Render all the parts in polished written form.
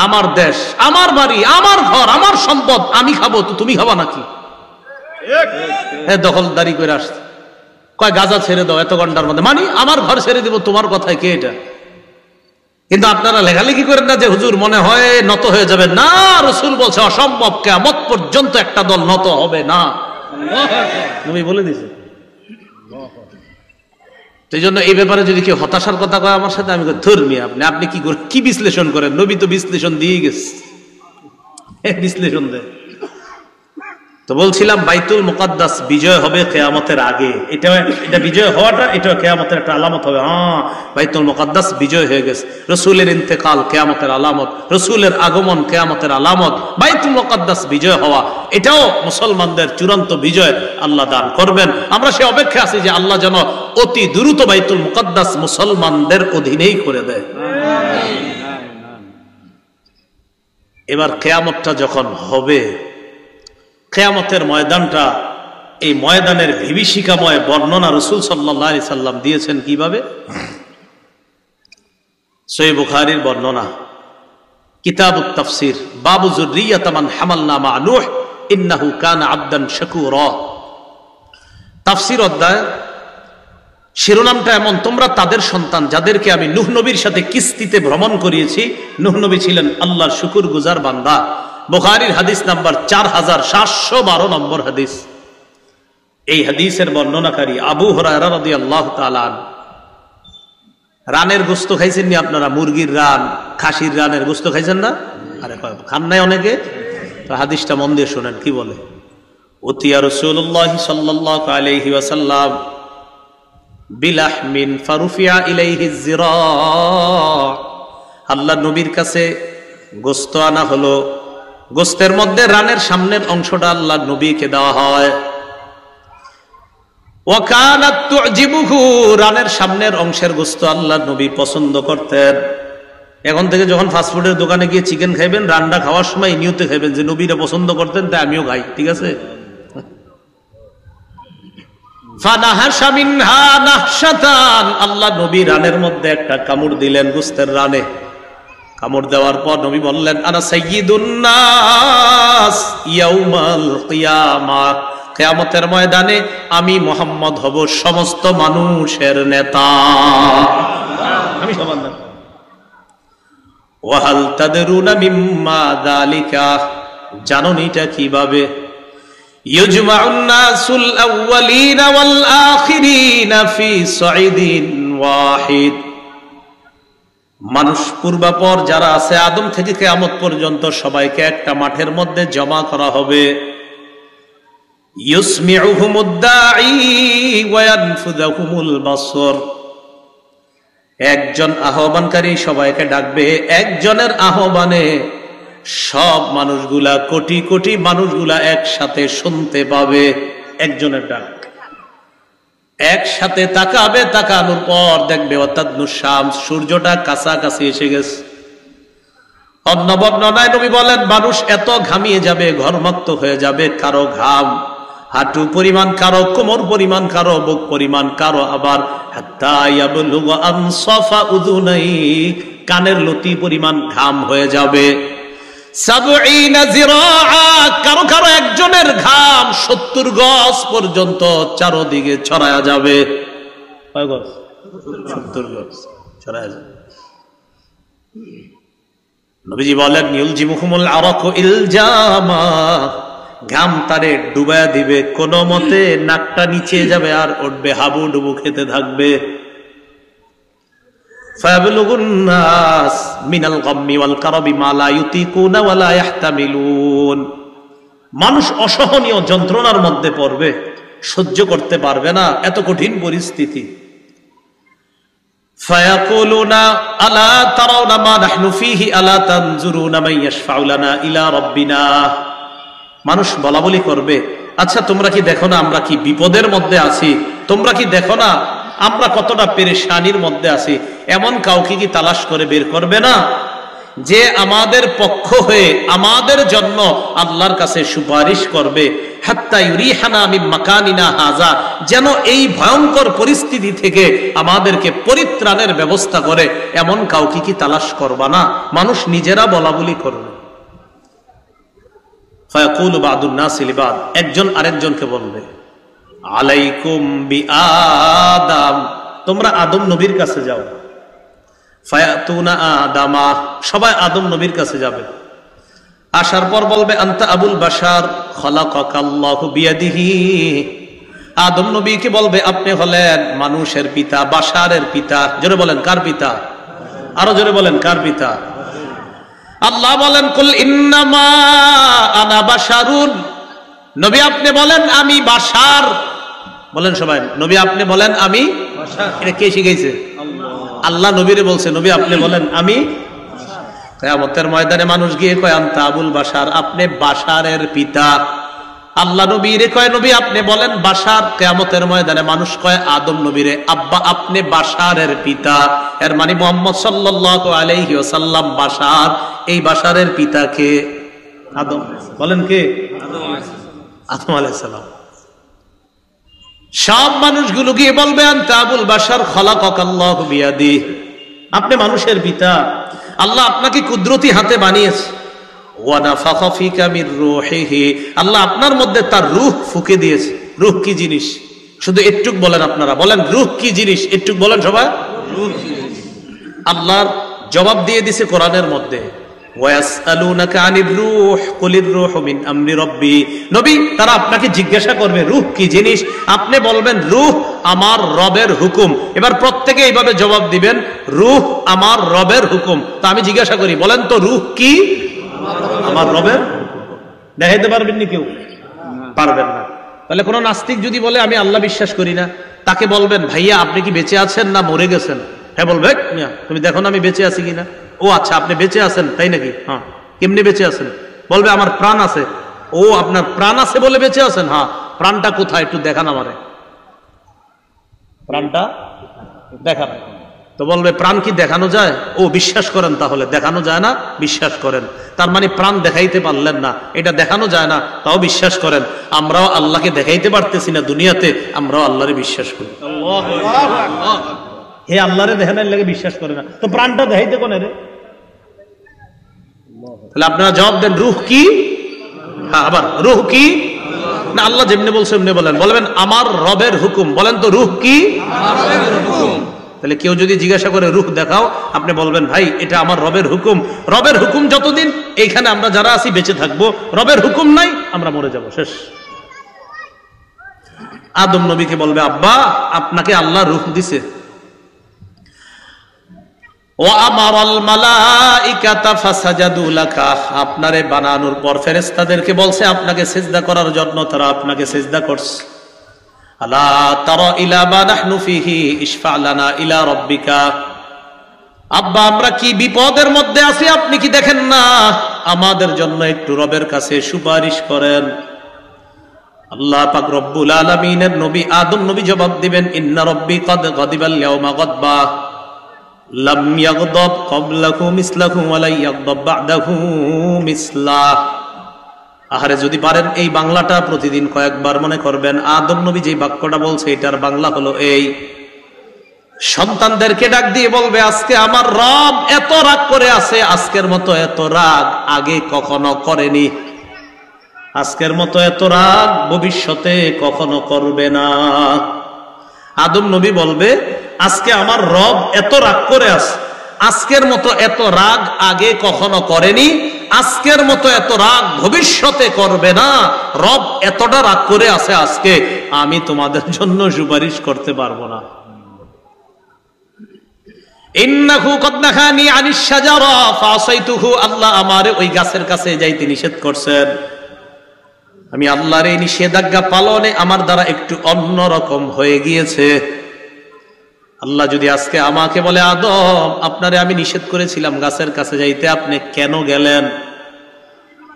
আমার দেশ, আমার বাড়ি, আমার ঘর, আমার সম্পদ, আমি খাবো তো তুমি খাবা নাকি? দখলদারি করে আসছে, কয় গাজা ছেড়ে দাও এত ঘন্টার মধ্যে, মানে আমার ঘর ছেড়ে দিব, তোমার কথায় কে এটা? কিন্তু আপনারা লেখালেখি করেন না যে হুজুর মনে হয় নত হয়ে যাবে না, রাসূল বলছে অসম্ভব, কিয়ামত পর্যন্ত একটা দল নত হবে না, নবী বলে দিয়েছে। এই জন্য এই ব্যাপারে যদি কেউ হতাশার কথা কয় আমার সাথে, আমি ধর্মী আপনি কি বিশ্লেষণ করেন? নবী তো বিশ্লেষণ দিয়ে গেছে, বিশ্লেষণ দেয়। তো বলছিলাম বাইতুল মুকাদ্দাস বিজয় হবে কিয়ামতের আগে, এটা বিজয় হওয়াটা এটা কিয়ামতের একটা আলামত হবে। বাইতুল মুকাদ্দাস বিজয় হয়ে গেছে, রাসূলের ইন্তেকাল কিয়ামতের আলামত, রাসূলের আগমন কিয়ামতের আলামত, বাইতুল মুকাদ্দাস বিজয় হওয়া এটাও মুসলমানদের চূড়ান্ত বিজয় আল্লাহ দান করবেন। আমরা সে অপেক্ষা আছি যে আল্লাহ যেন অতি দ্রুত বাইতুল মুকাদ্দাস মুসলমানদের অধীনেই করে দেয়। এবার কিয়ামতটা যখন হবে, কিয়ামতের ময়দানটা, এই ময়দানের বিভীষিকাময় বর্ণনা রাসূল সাল্লাল্লাহু আলাইহি সাল্লাম দিয়েছেন কিভাবে? সহিহ বুখারীর বর্ণনা, কিতাবুত তাফসীর, বাবু যুররিয়াত মান হামালনা মা নূহ ইন্নাহু কানা আবদান শাকুরা। তাফসীর অধ্যায়, শিরোনামটা এমন, তোমরা তাদের সন্তান যাদেরকে আমি নূহ নবীর সাথে কিস্তিতে ভ্রমণ করিয়েছি। নূহ নবী ছিলেন আল্লাহর শুকরগুজার বান্দা। বুখারীর হাদিস নাম্বার 4712 নম্বর হাদিস। এই হাদিসের বর্ণনাকারী আবু হুরায়রা রাদিয়াল্লাহু তাআলা আনহু। রানের গোশত খাইছেন নি আপনারা? মুরগির রান, খাসির রানের গোশত খাইছেন না? আরে খান নাই অনেকে? তো হাদিসটা মন দিয়ে শোনেন কি বলে। উতিয়া রাসূলুল্লাহ সাল্লাল্লাহু আলাইহি ওয়াসাল্লাম বিলাহমিন ফারুফিয়া ইলাইহি যিরা। আল্লাহ নবীর কাছে গোশত আনা হলো, গোশতের মধ্যে রানের সামনের অংশটা আল্লাহ নবীকে দেওয়া হয়। ওয়াকানাত তুজিবুহু, রানের সামনের অংশের গোশত আল্লাহ নবী পছন্দ করতেন। এখন থেকে যখন ফাস্টফুডের দোকানে গিয়ে চিকেন খাইবেন, রান্না খাওয়ার সময় নিয়তে খাইবেন যে নবীরা পছন্দ করতেন তাই আমিও খাই, ঠিক আছে? ফানাহাশা মিনহা নাহশাতান, আল্লাহ নবী রানের মধ্যে একটা কামড় দিলেন, গোশতের রানে কামড় দেওয়ার পর নবী বললেন, আনা সাইয়্যিদুন নাস ইয়াউমাল কিয়ামাহ, কিয়ামতের ময়দানে আমি মুহাম্মদ হব সমস্ত মানুষের নেতা, আমি সবার নেতা। ওয়া হাল তাদরুনা মিম্মা যালিকা, জানেন এটা কিভাবে? ইউজমাউন নাসুল আউয়ালিনা ওয়াল আখিরিনা ফি সাইদিন ওয়াহিদ, মানুষ পূর্বাপর যারা আছে আদম থেকে কিয়ামত পর্যন্ত সবাইকে একটা মাঠের মধ্যে জমা করা হবে। ইউসমিউহুমুদ দাঈ ওয়া ইয়ানফুযুহুমুল বাসর, একজন আহ্বানকারী সবাইকে ডাকবে, একজনের আহ্বানে সব মানুষগুলা, কোটি কোটি মানুষগুলা একসাথে শুনতে পাবে। একজনের ডাক, একসাথে তাকাবে, তাকানোর পর দেখবে শামস, সূর্যটা কাছাকাছি এসে গেছে। অন্য বর্ণনায় নবী বলেন মানুষ এত ঘামিয়ে যাবে, ঘর্মাক্ত হয়ে যাবে, কারো ঘাম হাঁটু পরিমাণ, কারো কোমর পরিমাণ, কারো বুক পরিমাণ, কারো আবার হাত্তা ইয়াবলুগা আনসাফা উযুনাই, কানের লতি পরিমাণ ঘাম হয়ে যাবে। ৭০ যিরাআ, কারো কারো একজনের ঘাম ৭০ গজ পর্যন্ত চারদিকে ছড়ায়া যাবে। কয় গজ? ৭০ গজ ছড়ায়া যাবে। নবীজি বলেন ইউলজিমুহুমুল আরাকু ইলজামা, ঘাম তারে ডুবায়া দিবে, কোন মতে নাকটা নিচে যাবে আর উঠবে, হাবুডুবু খেতে থাকবে। ফায়াবলুগুন নাস মিনাল গাম্মি ওয়াল কারাবি মা লা ইউতিকুনা ওয়া লা ইহতামিলুন, মানুষ অসহনীয় যন্ত্রণার মধ্যে পড়বে, সহ্য করতে পারবে না, এত কঠিন পরিস্থিতি। ফায়াকুলুনা আলা তারাউনা মা নাহনু ফীহি আলা তানজুরুনা মান ইয়াশফাউ লানা ইলা রাব্বিনা, মানুষ বলা বলি করবে, আচ্ছা তোমরা কি দেখো না আমরা কি বিপদের মধ্যে আছি? তোমরা কি দেখো না আমরা কতটা পেরেশানির মধ্যে আছি? এমন কাউকে কি তালাশ করে বের করবে না যে আমাদের পক্ষ হয়ে আমাদের জন্য আল্লাহর কাছে সুপারিশ করবে? হাত্তা ইউরিহানা মিন মাকানিনা হাযা, যেন এই ভয়ঙ্কর পরিস্থিতি থেকে আমাদেরকে পরিত্রাণের ব্যবস্থা করে এমন কাউকে কি তালাশ করবা না? মানুষ নিজেরা বলা বলি করবে। ফায়াকুলু বাদুন নাসি লিবাদ, একজন আরেকজনকে বলবে আলাইকুম বিআদম, তোমরা আদম নবীর কাছে যাও। ফায়াতুনা আদামা, সবাই আদম নবীর কাছে যাবে। আসার পর বলবে আনতা আবুল বাশার খলাকাকাল্লাহু বিয়াদিহি, আদম নবীকে বলবে আপনি হলেন মানুষের পিতা, বাশারের পিতা। জোরে বলেন কার পিতা? আরো জোরে বলেন কার পিতা? আল্লাহ বলেন কুল ইন্নামা আনা বাশারুন, নবী আপনি বলেন আমি বাশার। বলেন সবাই, নবী আপনি বলেন আমি বাশার। এটা কে শিখাইছে? আল্লাহ নবীরে বলছে নবী আপনি বলেন আমি। কিয়ামতের ময়দানে মানুষ গিয়ে কয় আনতা আবুল বাশার, আপনি বাশারের পিতা। আল্লাহ নবীরে কয় নবী আপনি বলেন বাশার। কিয়ামতের ময়দানে মানুষ কয় আদম নবীরে আব্বা আপনি বাশারের পিতা। এর মানে মুহাম্মদ সাল্লাল্লাহু আলাইহি ওয়াসাল্লাম বাশার, এই বাশারের পিতা কে? আদম। বলেন কে? আদম আলাইহিস সালাম। সব মানুষগুলো গিয়ে বলবে আনতা আবুল বাশার খলাকাকাল্লাহু বিয়াদি, আপনি মানুষের পিতা, আল্লাহ আপনাকে কুদরতি হাতে বানিয়েছে। ওয়া নাফাখা ফিকা মির রূহিহি, আল্লাহ আপনার মধ্যে তার রূহ ফুঁকে দিয়েছে। রূহ কি জিনিস? শুধু একটুক বলেন আপনারা, বলেন রূহ কি জিনিস? একটুক বলেন সবাই। আল্লাহর জবাব দিয়ে দিছে কোরআনের মধ্যে, ওয়ায়াসআলুনাকা আনির রূহ কুলির রূহু মিন আমরি রাব্বি, নবী তারা আপনাকে জিজ্ঞাসা করবে রূহ কি জিনিস, আপনি বলবেন রূহ আমার রবের হুকুম। এবার প্রত্যেকে এইভাবে জবাব দিবেন রূহ আমার রবের হুকুম। তা আমি জিজ্ঞাসা করি বলেন তো রূহ কি? আমার রবের। দেখাইতে পারবেন নি? কেউ পারবেন না। তাহলে কোন নাস্তিক যদি বলে আমি আল্লাহ বিশ্বাস করি না, তাকে বলবেন ভাইয়া আপনি কি বেঁচে আছেন না মরে গেছেন? হ্যাঁ বলবে তুমি দেখো না আমি বেঁচে আছি কিনা। ও আচ্ছা আপনি বেঁচে আছেন তাই নাকি? হ্যাঁ। কেমনি বেঁচে আছেন? বলবে আমার প্রাণ আছে। ও আপনার প্রাণ আছে বলে বেঁচে আছেন? হ্যাঁ। প্রাণটা কোথায় একটু দেখান আমারে, প্রাণটা দেখান। তো বলবে প্রাণ কি দেখানো যায়? ও বিশ্বাস করেন তাহলে দেখানো যায় না? বিশ্বাস করেন। তার মানে প্রাণ দেখাইতে পারলেন না, এটা দেখানো যায় না, তাও বিশ্বাস করেন। আমরাও আল্লাহকে দেখাইতে পারতেছি না দুনিয়াতে, আমরাও আল্লাহরে বিশ্বাস করি। হে আল্লাহরে দেখানোর লাগে বিশ্বাস করে না, তো প্রাণটা দেখাইতে কোনে রে? তাহলে আপনারা জবাব দেন রূহ কি? হ্যাঁ, আবার রূহ কি? না আল্লাহ যেমনি বলছে এমনি বলেন। বলবেন আমার রবের হুকুম। বলেন তো রূহ কি? তাহলে কেউ যদি জিজ্ঞাসা করে রূহ দেখাও, আপনি বলবেন ভাই এটা আমার রবের হুকুম। রবের হুকুম যতদিন এইখানে আমরা যারা আছি বেঁচে থাকবো, রবের হুকুম নাই আমরা মরে যাব, শেষ। আদম নবীকে বলবে আব্বা আপনাকে আল্লাহ রূহ দিছে। আপনারে বানানোর পর ফেরেশতাদেরকে বলছে আপনাকে সিজদা করার জন্য, তারা আপনাকে সিজদা করছে। আলা তারা ইলা মা নাহনু ফিহি ইশফা লানা ইলা রাব্বিকা, আব্বা আমরা কি বিপদের মধ্যে আছি আপনি কি দেখেন না? আমাদের জন্য একটু রবের কাছে সুপারিশ করেন। আল্লাহ পাক রব্বুল আলামিনের নবী আদম নবী জবাব দিবেন ইন্না রাব্বি ক্বাদ গাদিবাল ইয়াওমা গাদবা লাম ইয়াগদাব ক্বাবলাহু মিসলাহু ওয়া লা ইয়াগদাব বা'দাহু মিসলাহ। আহারে যদি পারেন এই বাংলাটা প্রতিদিন কয়েকবার মনে করবেন। আদম নবী যে বাক্যটা বলছে এটার বাংলা হলো এই। সন্তানদেরকে ডাক দিয়ে বলবে আজকে আমার রব এত রাগ করে আছে, আজকের মতো এত রাগ আগে কখনো করেনি, আজকের মতো এত রাগ ভবিষ্যতে কখনো করবে না। আদম নবী বলবে আজকে আমার রব এত রাগ করে আছে, আজকের মতো এত রাগ আগে কখনো করেনি, আজকের মতো এত রাগ ভবিষ্যতে করবে না। রব এতটা রাগ করে আছে আজকে, আমি তোমাদের জন্য সুপারিশ করতে পারবো না। ইন্নাহু কদ নাহানি আনিশ শাজারা ফাসাইতুহু, আল্লাহ আমারে ওই গাছের কাছে যাইতে নিষেধ করছেন, আমি আল্লাহর এই নিষেধাজ্ঞা পালনে আমার দ্বারা একটু অন্যরকম হয়ে গিয়েছে। আল্লাহ যদি আজকে আমাকে বলে আদম আপনারে আমি নিষেধ করেছিলাম গাছের কাছে যাইতে, আপনি কেন গেলেন?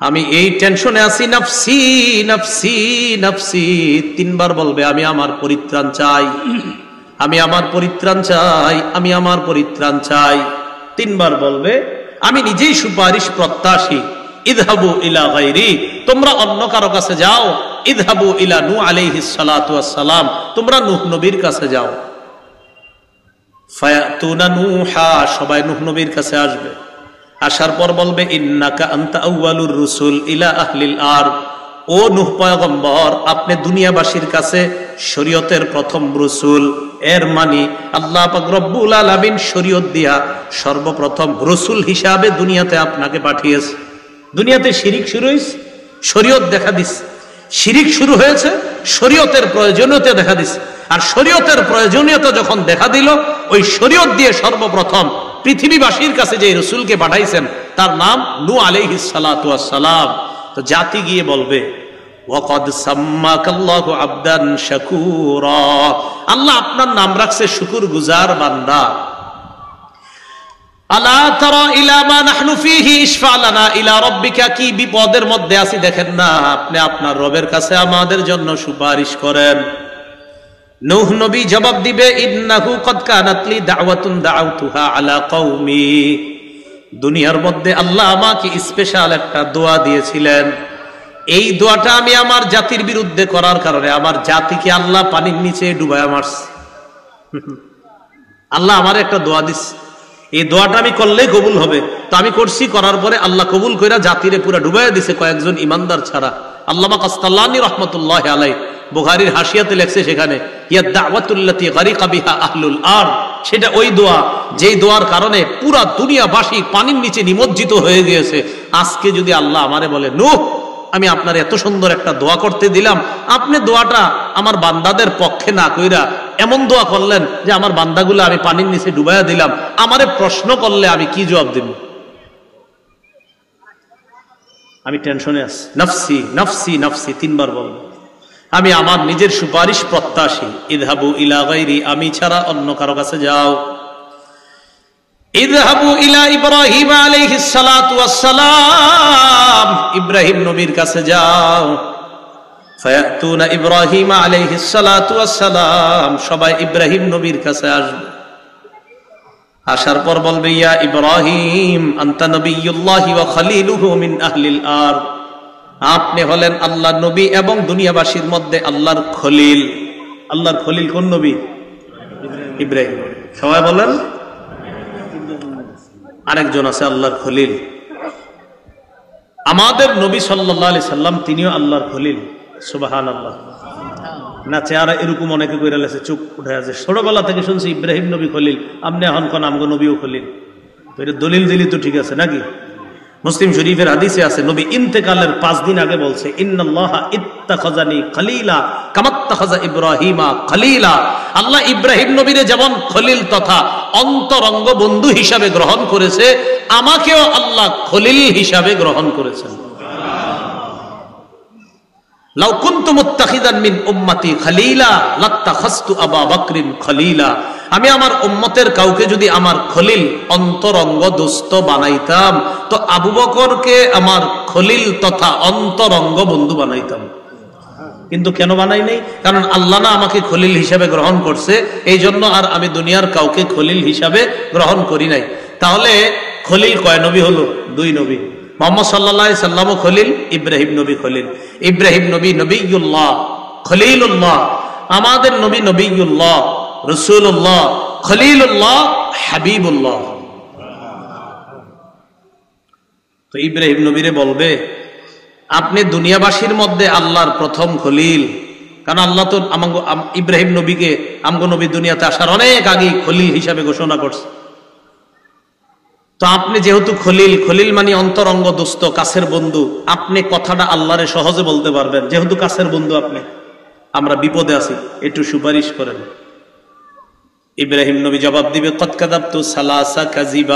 আমি এই টেনশনে আছি, নাফসি নাফসি নাফসি, তিনবার বলবে আমি আমার পরিত্রাণ চাই, আমি আমার পরিত্রাণ চাই, আমি আমার পরিত্রাণ চাই। তিনবার বলবে আমি নিজেই সুপারিশ প্রত্যাশী। ইযহাবু ইলা গায়রি, তোমরা অন্য কারো কাছে যাও, ইযহাবু ইলা নূহ আলাইহিস সালাতু ওয়াস সালাম, তোমরা নূহ নবীর কাছে যাও। ফায়াতুনা নূহা, সবাই নূহ নবীর কাছে আসবে। আসার পর বলবে ইন্নাকা আনতা আউয়ালুর রুসুল ইলা আহলিল আরদ, ও নূহ পয়গম্বর, আপনি দুনিয়াবাসীর কাছে শরীয়তের প্রথম রসুল। এর মানে আল্লাহ পাক রব্বুল আলামিন শরীয়ত দিয়া সর্বপ্রথম রসুল হিসাবে দুনিয়াতে আপনাকে পাঠিয়েছে। দুনিয়াতে শিরিক শুরু হয়েছে, শরীয়ত দেখা দিচ্ছে। শিরিক শুরু হয়েছে, শরীয়তের প্রয়োজনীয়তা দেখা দিচ্ছে। আর শরীয়তের প্রয়োজনীয়তা যখন দেখা দিল, ওই শরীয়ত দিয়ে সর্বপ্রথম পৃথিবীবাসীর কাছে যে রসুলকে পাঠাইছেন তার নাম নূহ আলাইহিস সালাতু ওয়াস সালাম। তো জাতি গিয়ে বলবে ওয়াকাদ সাম্মাকাল্লাহু আবদান শাকুরা, আল্লাহ আপনার নাম রাখছে শুকর গুজার বান্দা। আলা তারা ইলা মা নাহনু ফীহি ইশফা লানা ইলা রাব্বিকা, কি বিপদের মধ্যে আছি দেখেন না, আপনি আপনার রবের কাছে আমাদের জন্য সুপারিশ করেন। নূহ নবী জবাব দিবে ইন্নাহু কদ কানাত লি দাওয়াতুন দাউতুহা আলা কওমি, দুনিয়ার মধ্যে আল্লাহ আমাকে স্পেশাল একটা দোয়া দিয়েছিলেন। এই দোয়াটা আমি আমার জাতির বিরুদ্ধে করার কারণে আমার জাতিকে আল্লাহ পানির নিচে ডুবায়া মারছে। আল্লাহ আমার একটা দোয়া দিচ্ছে, এই দোয়াটা আমি করলেই কবুল হবে। তো আমি করছি, করার পরে আল্লাহ কবুল কইরা জাতিরে পুরা ডুবাইয়া দিছে কয়েকজন ইমানদার ছাড়া। আল্লামা কাস্তাল্লানী রাহমাতুল্লাহ আলাইহি বুখারীর হাসিয়াতে লেখছে সেখানে ইয়া দাওয়াতুল্লাতী গারিকা বিহা আহলুল আরদ, সেটা ওই দোয়া যেই দোয়ার কারণে পুরা দুনিয়াবাসী পানির নিচে নিমজ্জিত হয়ে গিয়েছে। আজকে যদি আল্লাহ আমারে বলে নূহ আমি আপনার এত সুন্দর একটা দোয়া করতে দিলাম, আপনি দোয়াটা আমার বান্দাদের পক্ষে না কইরা এমন দোয়া করলেন যে আমার বান্দাগুলো আমি পানির নিচে ডুবাইয়া দিলাম, আমারে প্রশ্ন করলে আমি কি জবাব দিব? আমি টেনশনে আছি, নফসি নফসি নফসি তিনবার বলবো। আমি আমার নিজের সুপারিশ প্রত্যাশী। ইযহাবু ইলা গায়রি, আমি ছাড়া অন্য কারো কাছে যাও। ইযহাবু ইলা ইব্রাহিম আলাইহিস সালাতু ওয়াস সালাম, ইব্রাহিম নবীর কাছে যাও। ফায়াতুনা ইব্রাহিম আলাইহিস সালাতু ওয়াস সালাম, সবাই ইব্রাহিম নবীর কাছে আসবে। আসার পর বলবে ইয়া ইব্রাহিম আনতা নবিয়্যুল্লাহি ওয়া খলিলুহু মিন আহলিল আরদ, আপনি হলেন আল্লাহর নবী এবং দুনিয়াবাসীর মধ্যে আল্লাহর খলিল। আল্লাহর খলিল কোন নবী? ইব্রাহিম। সবাই বলেন। আরেকজন আছে আল্লাহর খলিল, আমাদের নবী সাল্লাল্লাহু আলাইহি সাল্লাম, তিনিও আল্লাহর খলিল। সুবহানাল্লাহ। না চেহারা এরকম অনেকে কইরা লেছে, চুপ উঠে আছে। ছোটবেলা থেকে শুনছি ইব্রাহিম নবী খলিল, আপনি এখন কোন আমগো নবীও খলিল। তো এটা দলিল দিলি তো ঠিক আছে নাকি? মুসলিম শরীফের হাদিসে আছে নবী ইন্তেকালের 5 দিন আগে বলছে ইন্নাল্লাহা ইত্তাখাযানি খলিলা কামাত্তাখাযা ইব্রাহিমা খলিলা, আল্লাহ ইব্রাহিম নবীরে যেমন খলিল তথা অন্তরঙ্গ বন্ধু হিসাবে গ্রহণ করেছে, আমাকেও আল্লাহ খলিল হিসাবে গ্রহণ করেছেন। লাউ কুনতু মুত্তাখিযান মিন উম্মতি খলিলা লাত্তাখাযতু আবা বকরিন খলিলা, আমি আমার উম্মতের কাউকে যদি আমার খলিল অন্তরঙ্গ দোস্ত বানাইতাম তো আবু বকরকে আমার খলিল তথা অন্তরঙ্গ বন্ধু বানাইতাম। কিন্তু কেন বানাই নাই? কারণ আল্লাহ না আমাকে খলিল হিসাবে গ্রহণ করছে, এই জন্য আর আমি দুনিয়ার কাউকে খলিল হিসাবে গ্রহণ করি নাই। তাহলে খলিল কয় নবী হলো? 2 নবী। মুহাম্মদ সাল্লাল্লাহু আলাইহি সাল্লামও খলিল, ইব্রাহিম নবী খলিল। ইব্রাহিম নবী নবিয়্যুল্লাহ খলিলুল্লাহ, আমাদের নবী নবিয়্যুল্লাহ রাসূলুল্লাহ খলিলুল্লাহ হাবিবুল্লাহ। তো ইব্রাহিম নবীরে বলবে আপনি দুনিয়াবাসীর মধ্যে আল্লাহর প্রথম খলিল, কারণ আল্লাহ তো ইব্রাহিম নবীকে আমগো নবী দুনিয়াতে আসার অনেক আগেই খলিল হিসাবে ঘোষণা করছে। তো আপনি যেহেতু খলিল, খলিল মানে অন্তরঙ্গ দোস্ত, কাছের বন্ধু, আপনি কথাটা আল্লাহরে সহজে বলতে পারবেন, যেহেতু কাছের বন্ধু আপনি। আমরা বিপদে আছি, একটু সুপারিশ করেন। ইব্রাহিম নবী জবাব দিবে কদ কাযাবতু সালাসা কাযিবাত,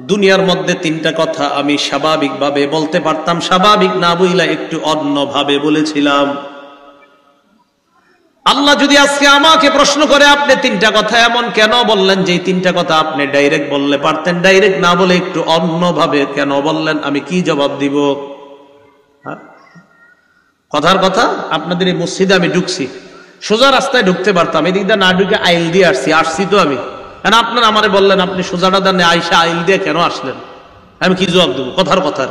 দুনিয়ার মধ্যে 3টা কথা আমি স্বাভাবিকভাবে বলতে পারতাম, স্বাভাবিক না বইলা একটু অন্যভাবে বলেছিলাম। আল্লাহ যদি আজকে আমাকে প্রশ্ন করে আপনি 3টা কথা এমন কেন বললেন, যে 3টা কথা আপনি ডাইরেক্ট বললে পারতেন, ডাইরেক্ট না বলে একটু অন্যভাবে কেন বললেন, আমি কি জবাব দিব? কথার কথা, আপনাদের এই মসজিদে আমি ঢুকছি, সোজা রাস্তায় ঢুকতে পারতাম, এদিক দিয়ে না ঢুকে আইল দিয়ে আসছি তো আমি। কারণ আপনারা আমারে বললেন আপনি সোজাটা দেন আইসা আইল দিয়ে কেন আসলেন, আমি কি জবাব দেবো? কথার কথা।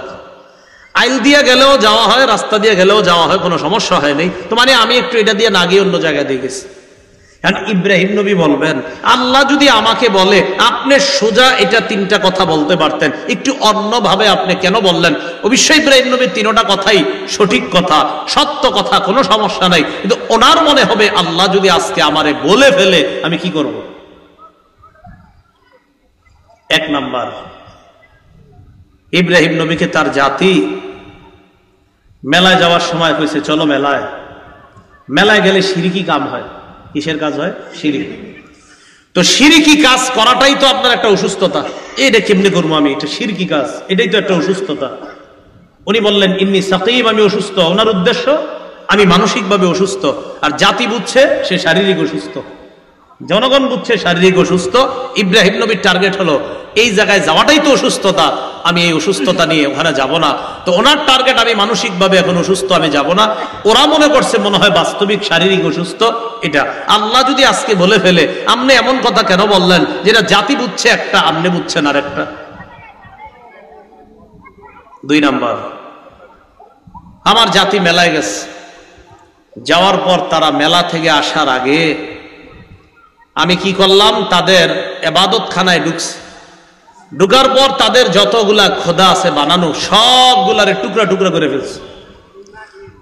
আইল দিয়ে গেলেও যাওয়া হয়, রাস্তা দিয়ে গেলেও যাওয়া হয়, কোনো সমস্যা হয় নাই। তো মানে আমি একটু এটা দিয়ে না গিয়ে অন্য জায়গায় দিয়ে গেছি। ইব্রাহিম নবী বলবেন, আল্লাহ যদি আমাকে বলে আপনি সোজা এটা তিনটা কথা বলতে পারতেন, একটু অন্যভাবে আপনি কেন বললেন? অবশ্যই ইব্রাহিম নবীর তিনটা কথাই সঠিক কথা, সত্য কথা, কোনো সমস্যা নাই। কিন্তু ওনার মনে হবে আল্লাহ যদি আজকে আমারে বলে ফেলে আমি কি করব? এক নাম্বার, ইব্রাহিম নবীকে তার জাতি মেলায় যাওয়ার সময় কইছে চলো মেলায়। মেলায় গেলে শিরকি কাম হয়। কিসের কাজ হয়? শিরকি। তো শিরকি কাজ করাটাই তো আপনার একটা অসুস্থতা। এটা কেমনে করবো আমি? এটা শিরকি কাজ, এটাই তো একটা অসুস্থতা। উনি বললেন ইন্নী সাকিম, আমি অসুস্থ। ওনার উদ্দেশ্য আমি মানসিকভাবে অসুস্থ, আর জাতি বুঝছে সে শারীরিক অসুস্থ, জনগণ বুঝছে শারীরিক অসুস্থ। ইব্রাহিম নবীর টার্গেট হলো এই জায়গায় যাওয়াটাই তো অসুস্থতা, আমি এই অসুস্থতা নিয়ে ওখানে যাব না। তো ওনার টার্গেট আমি মানসিকভাবে এখন অসুস্থ, আমি যাব না। ওরা মনে করছে মনে হয় বাস্তবিক শারীরিক অসুস্থ। এটা আল্লাহ যদি আজকে বলে ফেলে আপনি এমন কথা কেন বললেন যেটা জাতি বুঝছে একটা, আপনি বুঝছেন আর একটা। দুই নাম্বার, আমার জাতি মেলায় গেছে, যাওয়ার পর তারা মেলা থেকে আসার আগে আমি কি করলাম? তাদের ইবাদতখানায় ঢুকছি। ঢুকার পর তাদের যতগুলা খোদা আছে বানানো সবগুলার টুকরা টুকরা করে ফেলছে।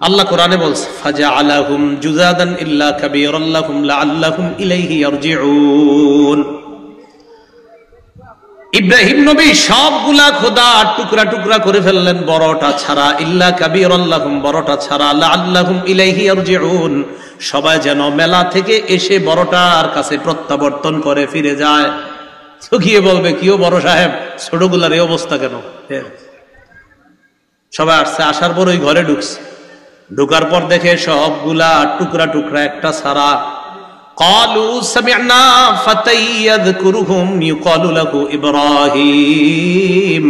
আল্লাহ কোরআনে বলছে ফাজআলাহুম জুযাদান ইল্লা কাবীরান লাহুম লাআল্লাহুম ইলাইহি ইয়ারজিউন। ইব্রাহিম নবী সবগুলা খোদা টুকরা টুকরা করে ফেললেন, বড়টা ছাড়া। ইল্লা কাবীরান লাহুম, বড়টা ছাড়া। লাআল্লাহুম ইলাইহি ইয়ারজিউন, সবাই যেন মেলা থেকে এসে বড়টার কাছে প্রত্যাবর্তন করে ফিরে যায়। তো গিয়ে বলবে কিও বড় সাহেব, ছোটগুলার এই অবস্থা কেন? সবাই আসছে, আসার পর ওই ঘরে ঢুকছে। ঢুকার পর দেখে সবগুলা টুকরা টুকরা, একটা ছাড়া। ক্বালু সামি'না ফাতাই ইয়াযকুরুহুম ইউকালু লাহু ইব্রাহিম।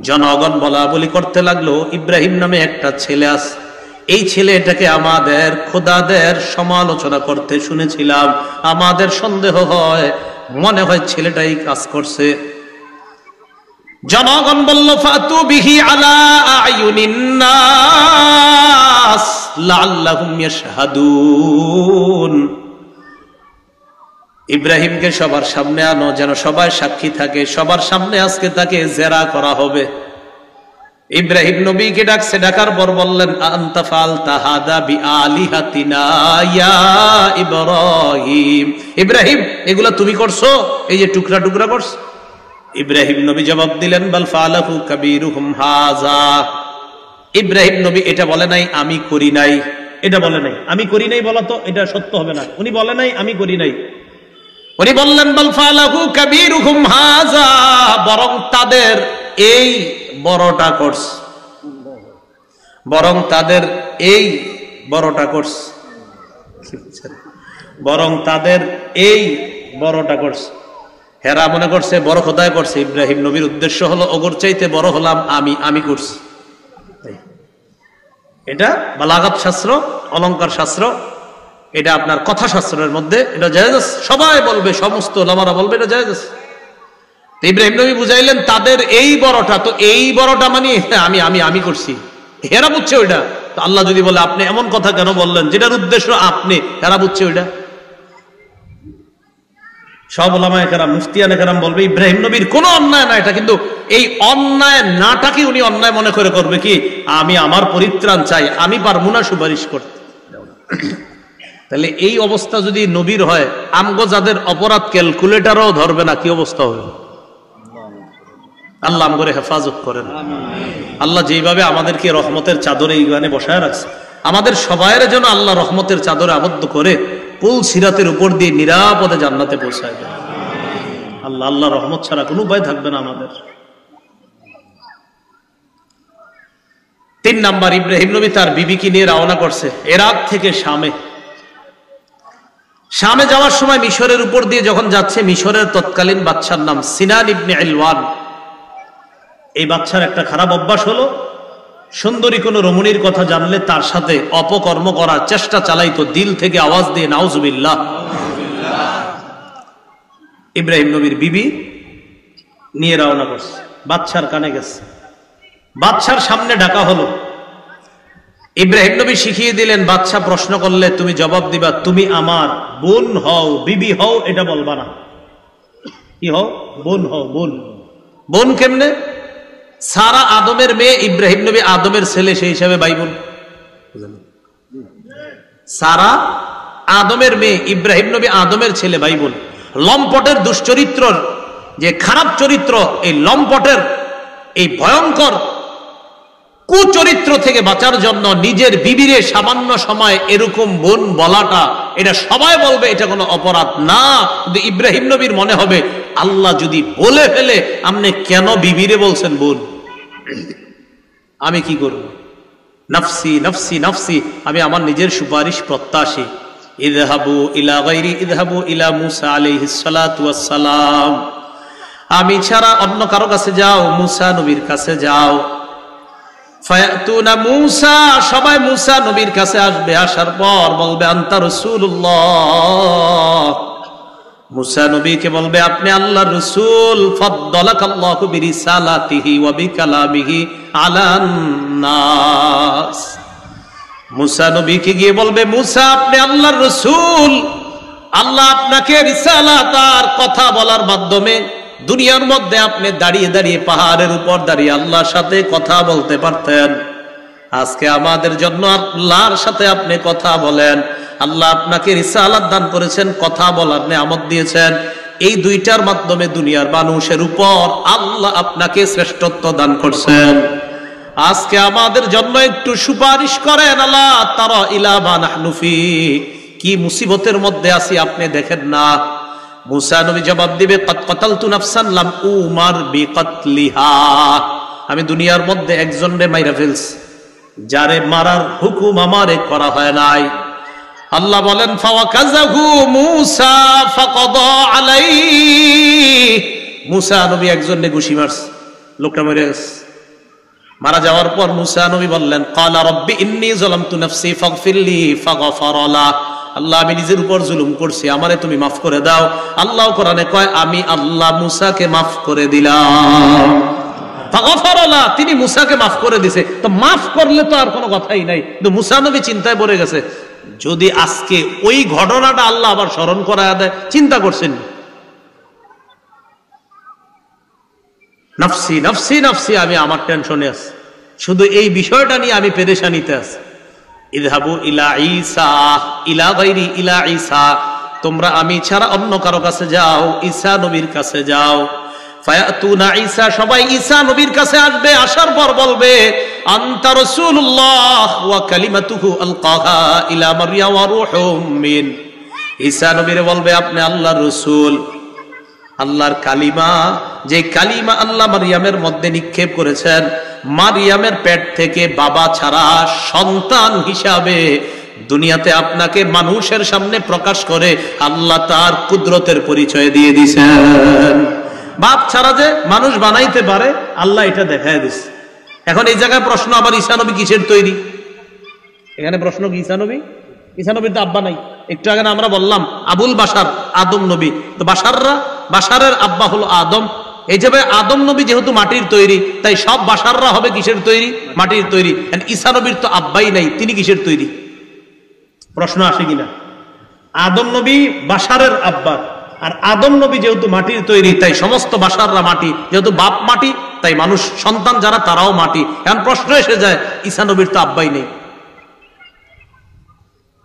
জনগণ বলা বলি করতে লাগলো ইব্রাহিম নামে একটা ছেলে আছে, এই ছেলেটাকে আমাদের খোদাদের সমালোচনা করতে শুনেছিলাম, আমাদের সন্দেহ হয় মনে হয় ছেলেটাই কাজ করছে। জনগণ বলল ফাতু বিহি আলা আয়ুনিন নাস লাআল্লাহুম ইয়াশহাদুন। ইব্রাহিমকে সবার সামনে আনো, যেন সবাই সাক্ষী থাকে। সবার সামনে আজকে তাকে জেরা করা হবে। ইব্রাহিম নবীকে ডাকছে, ডাকার পর বললেন আনতা ফালতা হাদা বিআলিহাতিনা ইয়া ইব্রাহিম। ইব্রাহিম, এগুলা তুমি করছো? এই যে টুকরা টুকরা করছো? ইব্রাহিম নবী জবাব দিলেন বাল ফালাহু কাবীরুহুম হাযা। ইব্রাহিম নবী এটা বলে নাই আমি করি নাই, এটা বলে নাই। আমি করি নাই বলা তো এটা সত্য হবে না। উনি বলে নাই আমি করি নাই, উনি বললেন বাল ফালাহু কাবীরুহুম হাযা, বরং তাদের এই বড়টা করছে, বরং তাদের এই বড়টা করছে, বরং তাদের এই বড়টা করছে। হেরা মনে করছে বড় খোদায় করছে। ইব্রাহিম নবীর উদ্দেশ্য হলো ওগর চাইতে বড় হলাম আমি, আমি করছি। এটা বালাগাত শাস্ত্র, অলংকার শাস্ত্র, এটা আপনার কথা শাস্ত্রের মধ্যে এটা জায়েজ আছে। সবাই বলবে, সমস্ত ওলামারা বলবে এটা জায়েজ আছে। ইব্রাহিম নবী বুঝাইলেন তাদের এই বড়টা, তো এই বড়টা মানে আমি আমি আমি করছি, হেরা বুঝছে ওইটা। তো আল্লাহ যদি বলে আপনি এমন কথা কেন বললেন যেটার উদ্দেশ্য আপনি, হেরা বুঝছে ওইটা। সব ওলামায়ে কেরাম, মুফতিয়ানে কেরাম বলবে ইব্রাহিম নবীর কোনো অন্যায় না এটা, কিন্তু এই অন্যায় নাটাকে উনি অন্যায় মনে করে করবে কি আমি আমার পরিত্রাণ চাই, আমি পারবো না সুপারিশ করতে। তাহলে এই অবস্থা যদি নবীর হয়, আমগো যাদের অপরাধ ক্যালকুলেটারও ধরবে না, কি অবস্থা হবে? আল্লাহ আমগরে হেফাজত করেন। আল্লাহ যেইভাবে আমাদেরকে রহমতের চাদরে এইখানে বসায় রাখছে, আমাদের সবাইয়ের জন্য আল্লাহ রহমতের চাদরে আবদ্ধ করে পুল সিরাতের উপর দিয়ে নিরাপদে জান্নাতে পৌঁছায় দেয়। আল্লাহ আল্লাহ রহমত ছাড়া কোনো উপায় থাকবে না আমাদের। 3 নাম্বার, ইব্রাহিম নবী তার বিবিকে নিয়ে রওনা করছে ইরাক থেকে শামে। শামে যাওয়ার সময় মিশরের উপর দিয়ে যখন যাচ্ছে, মিশরের তৎকালীন বাদশার নাম সিনান ইবনে ইলওয়ান। এই বাদশার একটা খারাপ অভ্যাস হলো সুন্দরী কোন রমণীর কথা জানলে তার সাথে অপকর্ম করার চেষ্টা চালাইতো, দিল থেকে আওয়াজ দিয়ে নাউজুবিল্লাহ। ইব্রাহিম নবীর বিবি নিয়ে রওনা করছে, বাদশার কানে গেছে। বাদশার সামনে ডাকা হলো। ইব্রাহিম নবী শিখিয়ে দিলেন, বাদশা প্রশ্ন করলে তুমি জবাব দিবা, তুমি আমার বোন হও, বিবি হও, এটা বলবা না। কি হও? বোন হও। বোন বোন কেমনে? সারা আদমের মেয়ে, ইব্রাহিম নবী আদমের ছেলে, সেই হিসাবে ভাই বোন। সারা আদমের মেয়ে, ইব্রাহিম নবী আদমের ছেলে, ভাই বোন। লম্পটের দুশ্চরিত্র, যে খারাপ চরিত্র, এই লম্পটের এই ভয়ঙ্কর কুচরিত্র থেকে বাঁচার জন্য নিজের বিবিরে সামান্য সময় এরকম বোন বলাটা, এটা সবাই বলবে এটা কোনো অপরাধ না, কিন্তু ইব্রাহিম নবীর মনে হবে আল্লাহ যদি বলে ফেলে আপনি কেন বিবিরে বলছেন বোন, আমি কি করব? নফসি নফসি নফসি, আমি আমার নিজের সুপারিশ প্রত্যাশী। ইযহাবু ইলা গায়রি ইযহাবু ইলা মূসা আলাইহিস সালাতু ওয়াস সালাম, আমি ছাড়া অন্য কারো কাছে যাও, মূসা নবীর কাছে যাও। ফায়াতুনা মূসা, সবাই মূসা নবীর কাছে আসবে, আসার পর বলবে আনতা রাসূলুল্লাহ, মূসা নবীকে বলবে আপনি আল্লাহর রাসূল। ফাদ্দালাকাল্লাহু বিরিসালাতিহি ওয়া বিকালামিহি আলান নাস, মূসা নবীকে গিয়ে বলবে মূসা আপনি আল্লাহর রাসূল, আল্লাহ আপনাকে রিসালাত আর কথা বলার মাধ্যমে দুনিয়ার মধ্যে আপনি দাঁড়িয়ে দাঁড়িয়ে পাহাড়ের উপর দাঁড়িয়ে আল্লাহর সাথে কথা বলতে পারতেন। আজকে আমাদের জন্য আল্লাহর সাথে আপনি কথা বলেন। আল্লাহ আপনাকে রিসালাত দান করেছেন, কথা বলার নেয়ামত দিয়েছেন। এই দুইটার মাধ্যমে দুনিয়ার মানুষের উপর আল্লাহ আপনাকে শ্রেষ্ঠত্ব দান করছেন। আজকে আমাদের জন্য একটু সুপারিশ করেন। আল্লাহ তারা ইলা মা নাহনু ফি, কি মুসিবতের মধ্যে আছি আপনি দেখেন না। মূসা নবী জবাব দিবে কদ কতালতু নাফসান লাম উমার বিকতলিহা, আমি দুনিয়ার মধ্যে একজনরে মাইরা ফেলছি, যারে মারার হুকুম আমারে করা হয় নাই। আল্লাহ বলেন ফাওয়াকাযাহু মূসা ফাকাদা আলাইহি, মূসা নবী একজনরে ঘুষি মারছে, লোকটা মরে গেছে। মারা যাওয়ার পর মূসা নবী বললেন ক্বালা রাব্বি ইন্নী যালামতু নাফসি ফাগফিরলি ফাগফারা লা, আল্লাহ আমি নিজের উপর জুলুম করছি, আমারে তুমি মাফ করে দাও। আল্লাহ কোরআনে কয় আমি আল্লাহ মূসাকে মাফ করে দিলাম। ফাগফারা লা, তিনি মূসাকে মাফ করে দিয়েছে। তো মাফ করলে তো আর কোনো কথাই নাই, কিন্তু মূসা নবী চিন্তায় পড়ে গেছে, যদি আজকে ওই ঘটনাটা আল্লাহ আবার স্মরণ করায় দেয়, চিন্তা করছেন নফসি নফসি নফসি, আমি আমার টেনশনে আছি, শুধু এই বিষয়টা নিয়ে আমি পেরেশানিতে আছি। ইযহাবু ইলা ঈসা ইলা গায়রি ইলা ঈসা, তোমরা আমি ছাড়া অন্য কারো কাছে যাও, ঈসা নবীর কাছে যাও। ফায়াতুনা ঈসা, সবাই ঈসা নবীর কাছে আসবে, আসার পর বলবে আনতা রাসূলুল্লাহ ওয়া কালিমাতুহু আলকাহা ইলা মারইয়াম ওয়া রূহুম মিন, ঈসা নবীরে বলবে আপনি আল্লাহর রাসূল, আল্লাহর কালিমা, যে কালিমা আল্লাহ মারিয়ামের মধ্যে নিক্ষেপ করেছেন, মারিয়ামের পেট থেকে বাবা ছাড়া সন্তান হিসাবে দুনিয়াতে আপনাকে মানুষের সামনে প্রকাশ করে আল্লাহ তার কুদরতের পরিচয় দিয়ে দিয়েছেন। বাপ ছাড়া যে মানুষ বানাইতে পারে আল্লাহ এটা দেখায় দিছে। এখন এই জায়গায় প্রশ্ন আবার ঈসা নবী কিসের তৈরি? এখানে প্রশ্ন কি ঈসা নবী? ঈসা নবীর তো আব্বা নাই। একটু আগে আমরা বললাম আবুল বাশার আদম নবী, তো বাশারের আব্বা হলো আদম। এই যে আদম নবী যেহেতু মাটির তৈরি, তাই সব বাশাররা হবে কিসের তৈরি? মাটির তৈরি। ঈসা নবীর তো আব্বাই নাই, তিনি কিসের তৈরি? প্রশ্ন আসে কিনা? আদম নবী বাশারের আব্বা, আর আদম নবী যেহেতু মাটির তৈরি, তাই সমস্ত বাশাররা মাটি, যেহেতু বাপ মাটি, তাই মানুষ সন্তান যারা তারাও মাটি। এখন প্রশ্ন এসে যায় ঈসা নবীর তো আব্বাই নেই।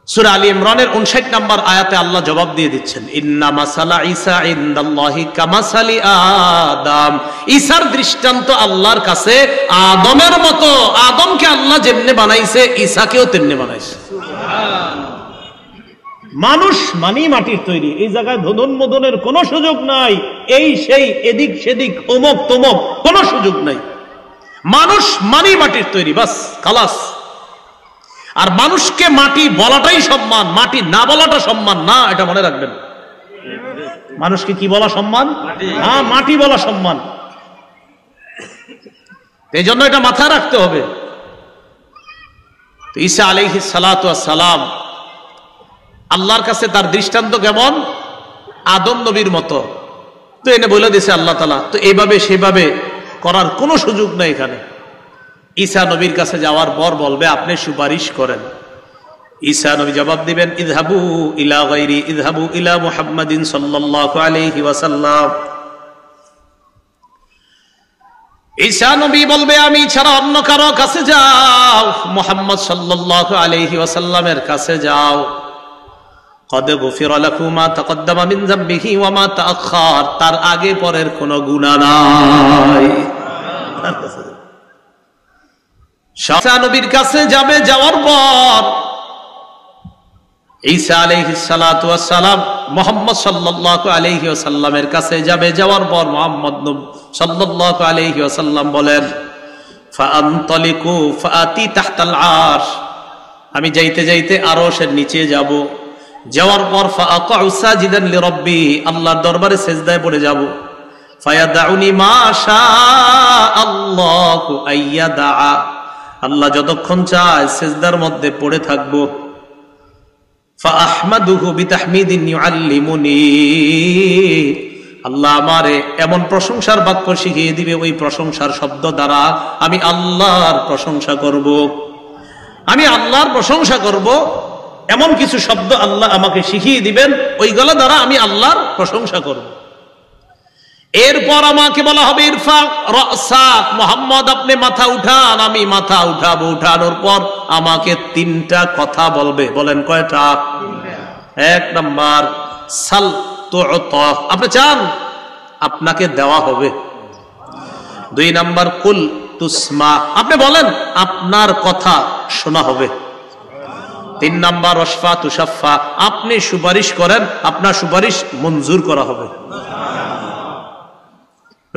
সূরা আলী ইমরানের 59 নম্বর আয়াতে আল্লাহ জবাব দিয়ে দিচ্ছেন ইন্না মাসালা ঈসা ইনদাল্লাহি কামাসালি আদম, ঈসার দৃষ্টান্ত আল্লাহর কাছে আদমের মতো। আদমকে আল্লাহ যেমনে বানাইছে ঈসাকেও তেমনি বানাইছে। মানুষ মানি মাটির তৈরি, এই জায়গায় ধোদন মোদনের কোনো সুযোগ নাই, এই সেই এদিক সেদিক অমুক তমুক কোনো সুযোগ নাই। মানুষ মানি মাটির তৈরি, বাস খালাস। আর মানুষকে মাটি বলাটাই সম্মান, মাটি না বলাটা সম্মান না, এটা মনে রাখবেন। মানুষকে কি বলা সম্মান? হ্যাঁ, মাটি বলা সম্মান। এই জন্য এটা মাথায় রাখতে হবে। ঈসা আলাইহিস সালাতু ওয়াস সালাম আল্লাহর কাছে তার দৃষ্টান্ত কেমন? আদম নবীর মতো। তো এনে বলে দিয়েছে আল্লাহ তাআলা, তো এইভাবে সেভাবে করার কোনো সুযোগ নাই এখানে। ঈসা নবীর কাছে যাওয়ার পর বলবে আপনি সুপারিশ করেন। ঈসা নবী জবাব দিবেন ইযহাবু ইলা গায়রি ইযহাবু ইলা মুহাম্মাদিন সাল্লাল্লাহু আলাইহি ওয়াসাল্লাম। ঈসা নবী বলবে আমি ছাড়া অন্য কারো কাছে যাও, মুহাম্মদ সাল্লাল্লাহু আলাইহি ওয়াসাল্লামের কাছে যাও। কদ গুফিরা লাহু মা তাকদ্দামা মিন যামবিহি ওয়া মা তাআখার, তার আগে পরের কোনো গুনাহ নাই। ঈসা নবীর কাছে যাবে, যাওয়ার পর ঈসা আলাইহিস সালাতু ওয়াস সালাম মুহাম্মদ সাল্লাল্লাহু আলাইহি ওয়াসাল্লামের কাছে যাবে, যাওয়ার পর মুহাম্মদ সাল্লাল্লাহু আলাইহি ওয়াসাল্লাম বলেন ফাআনতালিকু ফাআতি তাহতাল আরশ, আমি যাইতে যাইতে আরশের নিচে যাব, যাওয়ার পর ফাআকাউ সাজিদান লিরাব্বি, আল্লাহর দরবারে সিজদায় পড়ে যাব। ফায়াদাউনি মা শাআল্লাহু আইয়াদা, আল্লাহ যতক্ষণ চায় সিজদার মধ্যে পড়ে থাকব। ফাআহমাদুহু বিতাহমিদিন ইউআল্লিমুনি, আল্লাহ আমারে এমন প্রশংসার বাক্য শিখিয়ে দিবে, ওই প্রশংসার শব্দ দ্বারা আমি আল্লাহর প্রশংসা করব। আমি আল্লাহর প্রশংসা করব, এমন কিছু শব্দ আল্লাহ আমাকে শিখিয়ে দিবেন, ওইগুলো দ্বারা আমি আল্লাহর প্রশংসা করব। এরপর আমাকে বলা হবে ইরফা রাসাক, মুহাম্মদ আপনি মাথা উঠান, আমি মাথা উঠাবো। উঠানোর পর আমাকে তিনটা কথা বলবে। বলেন কয়টা? এক নাম্বার সাল তু'তা, আপনি চান আপনাকে দেওয়া হবে। দুই নাম্বার কুল তুসমা, আপনি বলেন আপনার কথা শোনা হবে। তিন নাম্বার ওয়াশফা তুশাফা, আপনি সুপারিশ করেন, আপনার সুপারিশ মঞ্জুর করা হবে।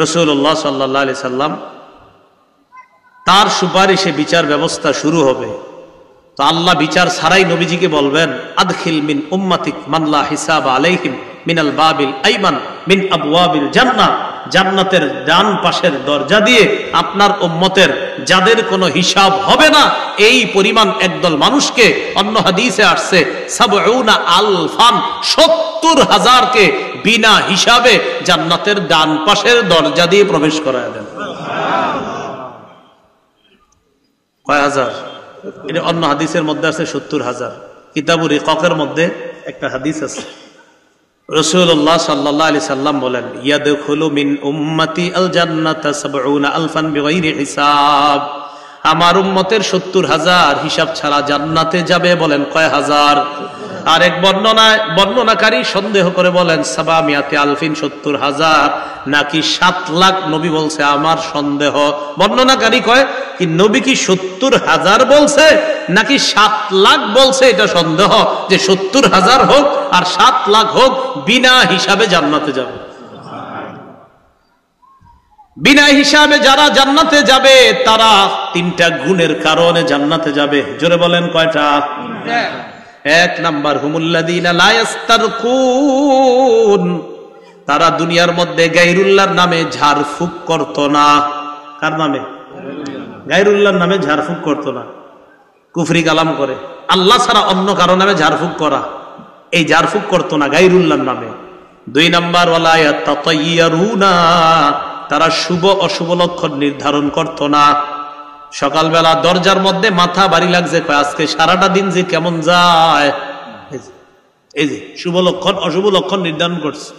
রাসূলুল্লাহ সাল্লাল্লাহু আলাইহি সাল্লাম তার সুপারিশে বিচার ব্যবস্থা শুরু হবে। তো আল্লাহ বিচার ছাড়াই নবীজিকে বলবেন আদখিল মিন উম্মাতিক মান লা হিসাব আলাইহিম মিনাল বাবিল আইমান মিন আবওয়াবিল জান্নাহ, জান্নাতের ডান পাশের দরজা দিয়ে আপনার উম্মতের যাদের কোনো হিসাব হবে না এই পরিমাণ একদল মানুষকে, অন্য হাদিসে আসছে ৭০ আলফান, ৭০,০০০কে বিনা হিসাবে জান্নাতের ডান পাশের দরজা দিয়ে প্রবেশ করায় দেন। কয় হাজার? এটা অন্য হাদিসের মধ্যে আছে ৭০,০০০। কিতাবুর রিকাকের মধ্যে একটা হাদিস আছে, রাসূলুল্লাহ সাল্লাল্লাহু আলাইহি সাল্লাম বলেন ইয়াদখুলু মিন উম্মতি আল জান্নাতা ৭০ আলফান বিগাইরি হিসাব, আমার উম্মতের ৭০,০০০ হিসাব ছাড়া জান্নাতে যাবে। বলেন কয় হাজার? আর এক বর্ণনাকারী সন্দেহ করে বলেন ৭০০ আলফিন, ৭০,০০০ নাকি ৭ লাখ? নবী বলছে আমার সন্দেহ। বর্ণনাকারী কয় কি নবী কি ৭০,০০০ বলছে নাকি ৭ লাখ বলছে, এটা সন্দেহ, যে ৭০,০০০ হোক আর ৭ লাখ হোক বিনা হিসাবে জান্নাতে যাবে। বিনা হিসাবে যারা জান্নাতে যাবে তারা তিনটা গুণের কারণে জান্নাতে যাবে। জোরে বলেন কয়টা? এক নাম্বার হুমুল্লাযীনা লা ইস্তারকুন, তারা দুনিয়ার মধ্যে গায়রুল্লাহর নামে ঝাড়ফুঁক করত না। কার নামে? গায়রুল্লাহর নামে ঝাড়ফুঁক করত না, কুফরি কালাম করে। আল্লাহ ছাড়া অন্য কারো নামে ঝাড়ফুঁক করা, এই ঝাড়ফুঁক করত না গায়রুল্লাহর নামে। দুই নাম্বার ওয়ালা ইয়াতাতায়্যারুনা, তারা শুভ অশুভ লক্ষণ নির্ধারণ করত না। সকালবেলা দরজার মধ্যে মাথা ভারী লাগছে, আজকে সারাটা দিন যে কেমন যায়, এই যে শুভ লক্ষণ অশুভ লক্ষণ নির্ধারণ করছে।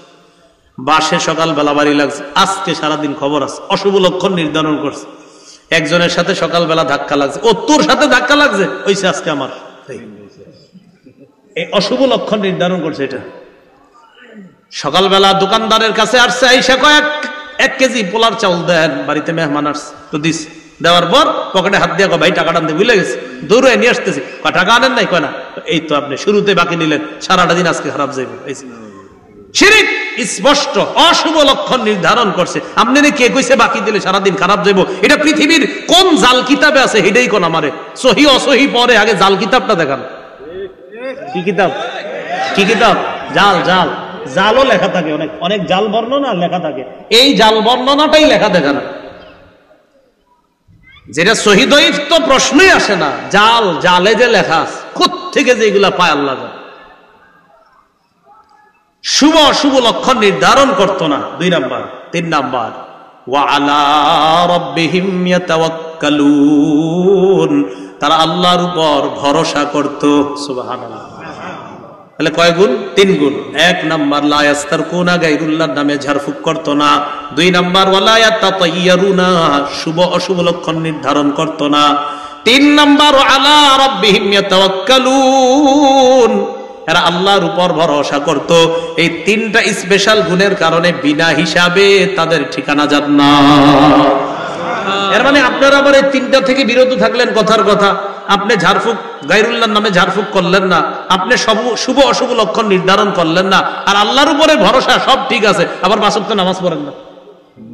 বাসে সকালবেলা ভারী লাগছে, আজকে সারাদিন খবর আছে, অশুভ লক্ষণ নির্ধারণ করছে। একজনের সাথে সকালবেলা ধাক্কা লাগছে, ও তোর সাথে ধাক্কা লাগছে, ওইসে আজকে আমার, এই অশুভ লক্ষণ নির্ধারণ করছে। এটা সকালবেলা দোকানদারের কাছে আসছে, আইসা কয়েক 1 কেজি পোলার চাউল দেন, বাড়িতে মেহমান আসছে, তো দিস। দেওয়ার পর পকেটে হাত দিয়ে ভাই টাকাটা আনতে ভুলে গেছে, দৌড়ে নিয়ে আসতেছি, টাকা আনেন নাই? কয় না। এই তো আপনি শুরুতে বাকি নিলেন, সারাটা দিন আজকে খারাপ যাইবে। শিরিক স্পষ্ট অশুভ লক্ষণ নির্ধারণ করছে। আপনি কে কইছে বাকি দিলে সারাদিন খারাপ যাইব? এটা পৃথিবীর কোন জাল কিতাবে আছে? এটাই কোন আমারে সহি অসহি পরে, আগে জাল কিতাবটা দেখান। কি কিতাব? কি কিতাব? জাল। জাল জালও লেখা থাকে, অনেক অনেক জাল বর্ণনা লেখা থাকে, এই জাল বর্ণনাটাই লেখা দেখান, যেটা সহি দঈফ তো প্রশ্নই আসে না। জাল, জালে যে লেখা আছে, কোত্থেকে যে এগুলা পায় আল্লাহ জানে। শুভ অশুভ লক্ষণ নির্ধারণ করতো না, 2 নাম্বার। 3 নাম্বার ওয়া আলা রাব্বিহিম ইয়াতাওয়াক্কালুন, ইয়াতাওয়াক্কালুন, তারা আল্লাহর উপর ভরসা করত। সুবহানাল্লাহ। তাহলে কয় গুণ? 3 গুণ। 1 নাম্বার লা ইয়াস্তারকুনা, গায়রুল্লাহর নামে ঝাড়ফুঁক করত না। 2 নাম্বার ওয়ালা ইয়াতাতায়্যারুনা, শুভ অশুভ লক্ষণ নির্ধারণ করত না। 3 নাম্বার আলা রাব্বিহিম ইয়াতাওয়াক্কালুন, এরা আল্লাহর উপর ভরসা করত। এই 3টা স্পেশাল গুণের কারণে বিনা হিসাবে তাদের ঠিকানা জান্নাত। এর মানে আপনারা আবার এই 3টা থেকে বিরত থাকলেন। কথার কথা, আপনি ঝাড়ফুঁক গায়রুল্লাহর নামে ঝাড়ফুঁক করলেন না, আপনি শুভ অশুভ লক্ষণ নির্ধারণ করলেন না, আর আল্লাহর উপরে ভরসা, সব ঠিক আছে, আবার 5 ওয়াক্ত নামাজ পড়েন না।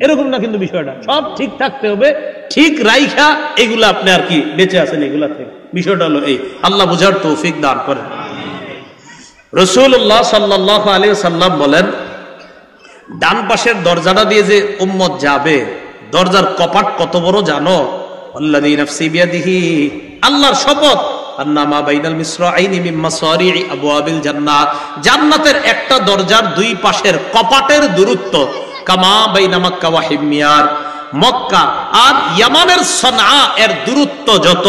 এরকম না কিন্তু বিষয়টা, সব ঠিক থাকতে হবে, ঠিক রাইখা এগুলা আপনি আর কি বেঁচে আছেন এগুলা থেকে। বিষয়টা হলো এই, আল্লাহ বুঝার তৌফিক দান করেন। রাসূলুল্লাহ সাল্লাল্লাহু আলাইহি ওয়াসাল্লাম বলেন, ডান পাশের দরজাটা দিয়ে যে উম্মত যাবে, দরজার কপাট কত বড় জানো? আল্লাযী নাফসি বিয়াদিহি, আল্লাহর শপথ, আন্নামা বাইনাল মিসরাইনি মিন মাসারি'i আবওয়াবিল জান্নাহ, জান্নাতের একটা দরজার 2 পাশের কপাটের দূরত্ব কামা বাইনা মক্কা ওয়া হিমিয়ার, মক্কা আর ইয়ামানের সনআ এর দূরত্ব যত,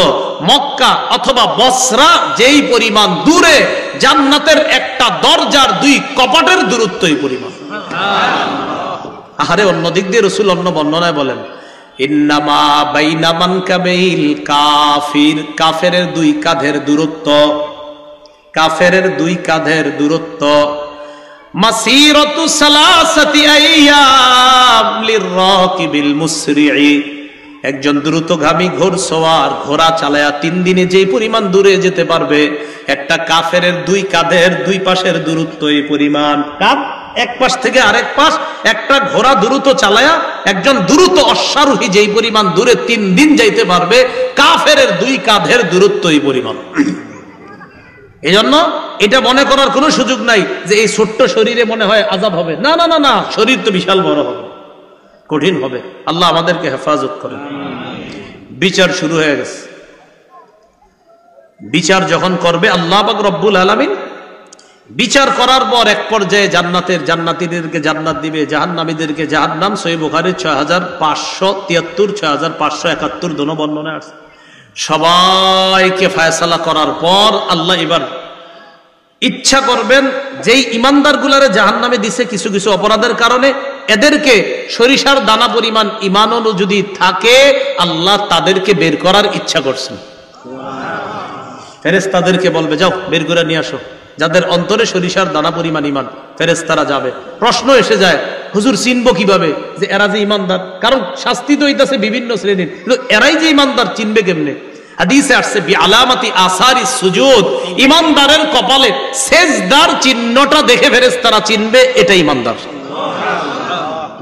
মক্কা অথবা বসরা যেই পরিমাণ দূরে, জান্নাতের একটা দরজার 2 কপাটের দূরত্বই পরিমাণ। আহারে, অন্য দিক দিয়ে রাসূল অন্য বর্ণনায় বলেন, ইন্নামা বাইনা মানকাবাইল কাফির, কাফেরের 2 কাঁধের দূরত্ব, কাফেরের 2 কাঁধের দূরত্ব মাসিরাতু সালাসাতি আইয়াম লিররাকিবিল মুসরি'i, একজন দ্রুতগামী ঘোড়সওয়ার ঘোড়া চালায়া 3 দিনে যেই পরিমাণ দূরে যেতে পারবে, একটা কাফেরের 2 কাঁধের 2 পাশের দূরত্ব এই পরিমাণ। কাঁধ এক পাশ থেকে আরেক পাশ, একটা ঘোড়া দ্রুত চালায়া একজন দ্রুত অশ্বারোহী যেই পরিমাণ দূরে 3 দিন যাইতে পারবে, কাফেরের 2 কাঁধের দূরত্ব এই পরিমাণ। এই জন্য এটা মনে করার কোনো সুযোগ নাই যে এই ছোট্ট শরীরে মনে হয় আযাব হবে। না না না না, শরীর তো বিশাল বড় হবে, কঠিন হবে। আল্লাহ আমাদেরকে হেফাজত করেন। বিচার শুরু হয়ে গেছে। বিচার যখন করবে আল্লাহ পাক রব্বুল আলামিন, বিচার করার পর এক পর্যায়ে জান্নাতীদেরকে জান্নাত দিবে, জাহান্নামীদেরকে জাহান্নাম। সহিহ বুখারী 6573 6571 দোনো বর্ণনায় আছে। সবাইকে ফায়সালা করার পর আল্লাহ এবার ইচ্ছা করবেন যেই ইমানদার গুলারে জাহান্নামে দিছে কিছু কিছু অপরাধের কারণে, এদেরকে সরিষার দানা পরিমাণ ইমানও যদি থাকে, আল্লাহ তাদেরকে বের করার ইচ্ছা করছেন। ফেরেশতাদেরকে বলবে, যাও বের করে নিয়ে আসো যাদের অন্তরে সরিষার দানা পরিমাণ ইমান। ফেরেশতারা যাবে। প্রশ্ন এসে যায়, হুজুর চিনবো কিভাবে যে এরা যে ইমানদার? কারণ শাস্তি তো হইতাছে বিভিন্ন শ্রেণীর, কিন্তু এরাই যে ইমানদার চিনবে কেমনে? হাদিসে আসছে বিআলামাতি আসারি সুজুদ, ইমানদারের কপালে সেজদার চিহ্নটা দেখে ফেরেশতারা চিনবে এটা ইমানদার।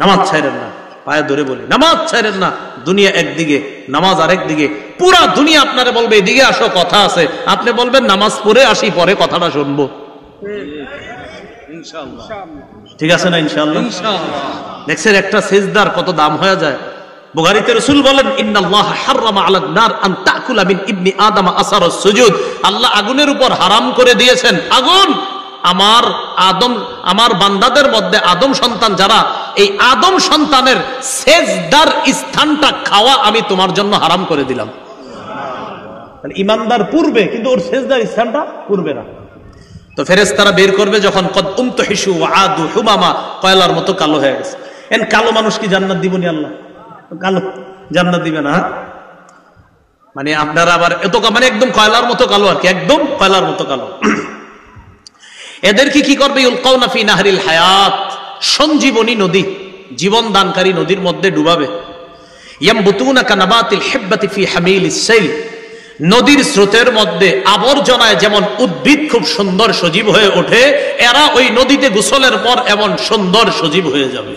নামাজ ছাইরেন না, পায়ে ধরে বলি, নামাজ ছাইরেন না। দুনিয়া একদিকে, নামাজ আরেক দিকে। পুরা দুনিয়া আপনারে বলবে এদিকে আসো, কথা আছে। আপনি বলবেন নামাজ পড়ে আসি, পরে কথাটা শুনবো। ঠিক আছে না? ইনশাআল্লাহ। দেখছেন একটা সেজদার কত দাম হয়ে যায়। বুখারীতে রাসূল বলেন, ইন্নাল্লাহ হাররামা আলান নার আন তাকুলা মিন ইবনি আদম আসারাস সুজুদ, আল্লাহ আগুনের উপর হারাম করে দিয়েছেন, আগুন আমার বান্দাদের মধ্যে আদম সন্তান যারা, এই আদম সন্তানের সেজদার স্থানটা খাওয়া আমি তোমার জন্য হারাম করে দিলাম। ইমানদার পূর্বে, কিন্তু ওর সেজদার স্থানটা পূর্বে না। তো ফেরেশতারা বের করবে যখন, কদ উমতহিশু ওয়া আদু হুমামা, কয়লার মতো কালো হয়ে গেছে। এন কালো মানুষ কি জান্নাত দিবনি আল্লাহ? কালো জান্নাত দিবে না? মানে আপনারা আবার এত, মানে একদম কয়লার মতো কালো আর কি, একদম কয়লার মতো কালো। এদেরকে কি করবে? ইউলকাউনা ফি নাহরিল হায়াত, সঞ্জীবনী নদী, জীবন দানকারী নদীর মধ্যে ডুবাবে। ইয়ামবুতুনা কানাবাতিল হিব্বাতি ফি হামিলিস সাইল, নদীর স্রোতের মধ্যে আবর্জনায় যেমন উদ্ভিদ খুব সুন্দর সজীব হয়ে ওঠে, এরা ওই নদীতে গোসলের পর এমন সুন্দর সজীব হয়ে যাবে।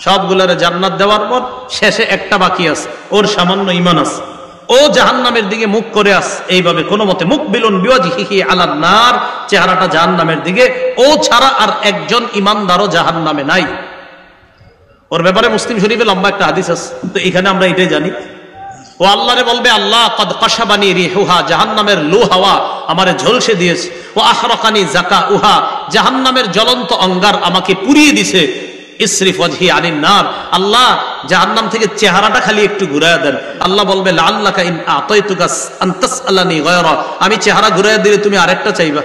সবগুলারে জান্নাত দেওয়ার পর শেষে একটা বাকি আছে, ওর সামান্য ঈমান আছে, ও জাহান্নামের দিকে মুখ করে আস। এইভাবে কোনো মতে মুকবিলুন বিওয়াজহিহি আলান নার, চেহারাটা জাহান্নামের দিকে, ও ছাড়া আর একজন ঈমানদারও জাহান্নামে নাই। ওর ব্যাপারে মুসলিম শরীফে লম্বা একটা হাদিস আছে, তো এখানে আমরা এটাই জানি। ও আল্লাহরে বলবে, আল্লাহ কদ কাশাবানি রিহুহা, জাহান্নামের লু হাওয়া আমারে ঝলসে দিয়েছে। ও আহরাকানি জাকা উহা, জাহান্নামের জ্বলন্ত অঙ্গার আমাকে পুড়িয়ে দিছে। ইসরিফ ওয়াজহি আনিন নার, আল্লাহ জাহান্নাম থেকে চেহারাটা খালি একটু ঘুরায় দেন। আল্লাহ বলবে লাআল্লাকা ইন আতাইতুকা আন তাসআলানি গায়রা, আমি চেহারা ঘুরায় দিলে তুমি আরেকটা চাইবা।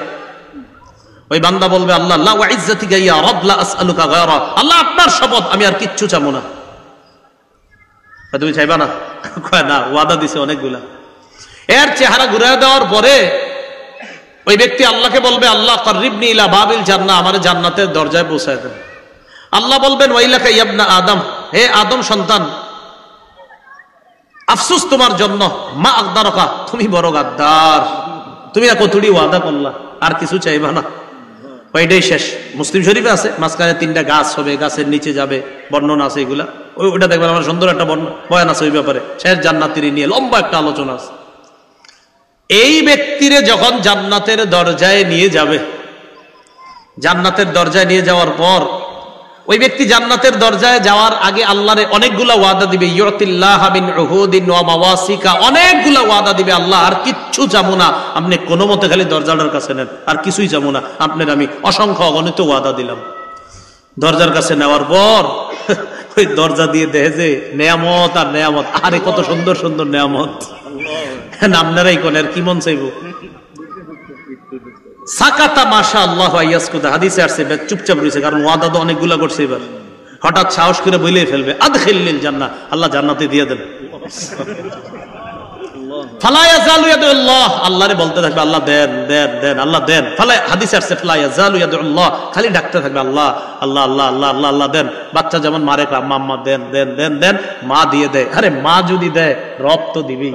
ওই বান্দা বলবে আল্লাহ লা ওয়া ইজ্জাতিকা ইয়া রাব লা আসআলুকা গায়রা, আল্লাহ আপনার শপথ আমি আর কিচ্ছু চাবো না। তুমি চাইবা না? কয় না, ওয়াদা দিছে অনেকগুলা। এর চেহারা ঘুরায় দেওয়ার পরে ওই ব্যক্তি আল্লাহকে বলবে আল্লাহ কাররিবনি ইলা বাবিল জান্নাহ, আমারে জান্নাতের দরজায় পৌঁছায় দেন। আল্লাহ বলবেন ওয়াইলাকা ইবনা আদম, হে আদম সন্তান, আফসোস তোমার জন্য, মা আকদারকা, তুমি বড় গাদ্দার, তুমি না কতটি ওয়াদা করলা, আর কিছু চাইবা না। ওইটাই শেষ। মুসলিম শরীফে আছে মাঝখানে 3টা গাছ হবে, গাছের নিচে যাবে, বর্ণনা আছে এগুলা, ওইটা দেখবেন আমার সুন্দর একটা বয়ান আছে ওই ব্যাপারে, শেষ জান্নাতীর নিয়ে লম্বা একটা আলোচনা আছে। এই ব্যক্তিরে যখন জান্নাতের দরজায় নিয়ে যাবে, জান্নাতের দরজায় নিয়ে যাওয়ার পর ওই ব্যক্তি জান্নাতের দরজায় যাওয়ার আগে আল্লাহরে অনেকগুলা ওয়াদা দিবে, ইউতিল্লাহ মিন উহুদিন ওয়া মাওয়াসিকা, অনেকগুলা ওয়াদা দিবে, আল্লাহ আর কিচ্ছু চাবো না, আপনি কোনো মতে খালি দরজাটার কাছে নেন, আর কিছুই চাবো না, আপনার আমি অসংখ্য অগণিত ওয়াদা দিলাম। দরজার কাছে নেওয়ার পর ওই দরজা দিয়ে দেখে যে নেয়ামত আর নেয়ামত, আরে কত সুন্দর সুন্দর নেয়ামত, আপনারাই কোন আর কি মন চাইব। সাকাতা মাশাআল্লাহ ওয়া ইয়াসকুতা, হাদিসে আসছে চুপচাপ রইছে, কারণ ওয়াদা তো অনেকগুলা করছে। এবার হঠাৎ সাহস করে বলেই ফেলবে আদখিলিল জান্নাহ, আল্লাহ জান্নাতে দিয়ে দেন। ফালা ইয়াজালু ইয়াদুল্লাহ, আল্লাহরে বলতে থাকবে আল্লাহ দেন দেন দেন, আল্লাহ দেন। ফালা, হাদিসে আসছে ফালা ইয়াজালু ইয়াদুল্লাহ, খালি ডাকতে থাকবে আল্লাহ আল্লাহ আল্লাহ আল্লাহ আল্লাহ আল্লাহ দেন। বাচ্চা যেমন মারে আম্মা আম্মা দেন দেন দেন দেন, মা দিয়ে দেয়। আরে মা যদি দেয় রব তো দিবেই,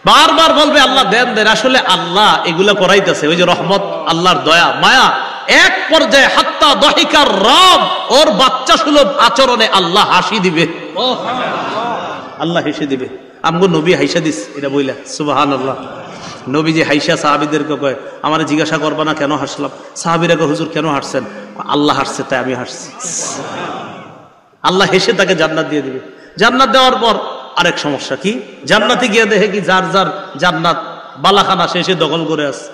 বারবার বলবে আল্লাহ দেন দেন। আসলে আল্লাহ এগুলা করাইতেছে, ওই যে রহমত, আল্লাহর দয়া মায়া। এক পর্যায়ে হাত্তা দহিকার রব, ওর বাচ্চা সুলভ আচরণে আল্লাহ হাসি দিবে, আল্লাহ হেসে দিবে। আমগো নবী হাইসা দিস, এটা বইলা সুবহানাল্লাহ। নবী যে হাইসা সাহাবীদেরকে কয়, আমারে জিজ্ঞাসা করবা না কেন হাসলাম? সাহাবীরা কয় হুজুর কেন হাসছেন? আল্লাহ হাসছে তাই আমি হাসছি। আল্লাহ হেসে তাকে জান্নাত দিয়ে দিবে। জান্নাত দেওয়ার পর আরেক সমস্যা কি, জান্নাতে গিয়ে দেখে কি যার যার জান্নাত বালাখানা শেষে দখল করে আছে।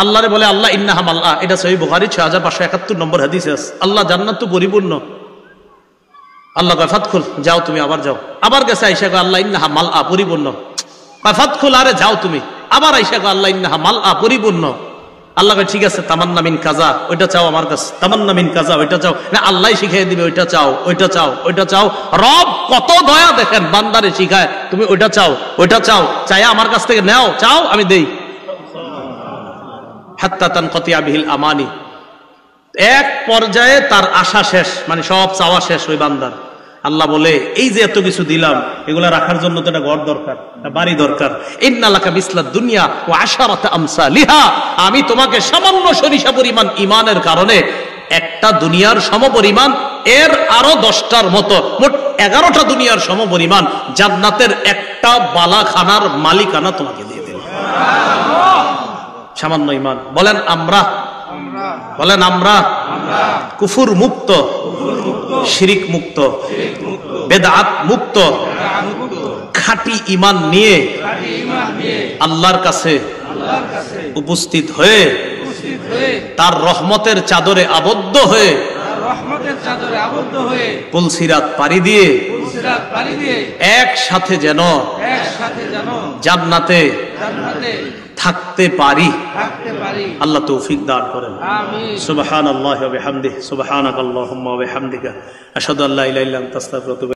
আল্লাহরে বলে আল্লাহ ইন্নাহা মালআ, এটা সহিহ বুখারী 6571 নম্বর হাদিসে আছে। আল্লাহ জান্নাত তো পরিপূর্ণ। আল্লাহ কয় ফাদখুল, যাও তুমি, আবার যাও। আবার গেছে আয়েশা কয় আল্লাহ ইন্নাহা মালআ, পরিপূর্ণ। কয় ফাদখুল, আরে যাও তুমি। আবার আয়েশা কয় আল্লাহ ইন্নাহা মালআ, পরিপূর্ণ। আল্লাহ কয় ঠিক আছে, তামান্না মিন কাজা, ওইটা চাও আমার কাছে, তামান্না মিন কাজা, ওইটা চাও না, আল্লাহ শিখিয়ে দিবে, ওইটা চাও ওইটা চাও ওইটা চাও। রব কত দয়া দেখেন, বান্দারে শিখায়, তুমি ওইটা চাও ওইটা চাও, চাই আমার কাছ থেকে নাও, চাও আমি দেই। হাত্তা তানকাতিয়া বিহিল আমানি, এক পর্যায়ে তার আশা শেষ, মানে সব চাওয়া শেষ ওই বান্দার। আল্লাহ বলে এই যে এত কিছু দিলাম, এগুলা রাখার জন্য তো একটা ঘর দরকার, একটা বাড়ি দরকার। ইন্নালাকা মিসলাদ দুনিয়া ওয়া আশারাত আমসালিহা, আমি তোমাকে সামান্য সরিষা পরিমাণ ঈমানের কারণে একটা দুনিয়ার সমপরিমাণ, এর আরো 10টার মতো, মোট 11টা দুনিয়ার সমপরিমাণ জান্নাতের একটা বালাখানার মালিকানা তোমাকে দিয়ে দিলাম। সামান্য ঈমান। বলেন আমরা, বলেন আমরা কুফুর মুক্ত, শিরিক মুক্ত, বেদাত মুক্ত, খাঁটি ঈমান নিয়ে আল্লাহর কাছে উপস্থিত হয়ে তার রহমতের চাদরে আবদ্ধ হয়ে পুলসিরাত পাড়ি দিয়ে একসাথে যেন জান্নাতে থাকতে পারি, আল্লাহ তৌফিক দান করেন। সুবহানাল্লাহি ওয়া বিহামদিহি, সুবহানাকাল্লাহুম্মা ওয়া বিহামদিকা, আশহাদু আল্লা ইলাহা ইল্লা আনতা আস্তাগফিরুকা।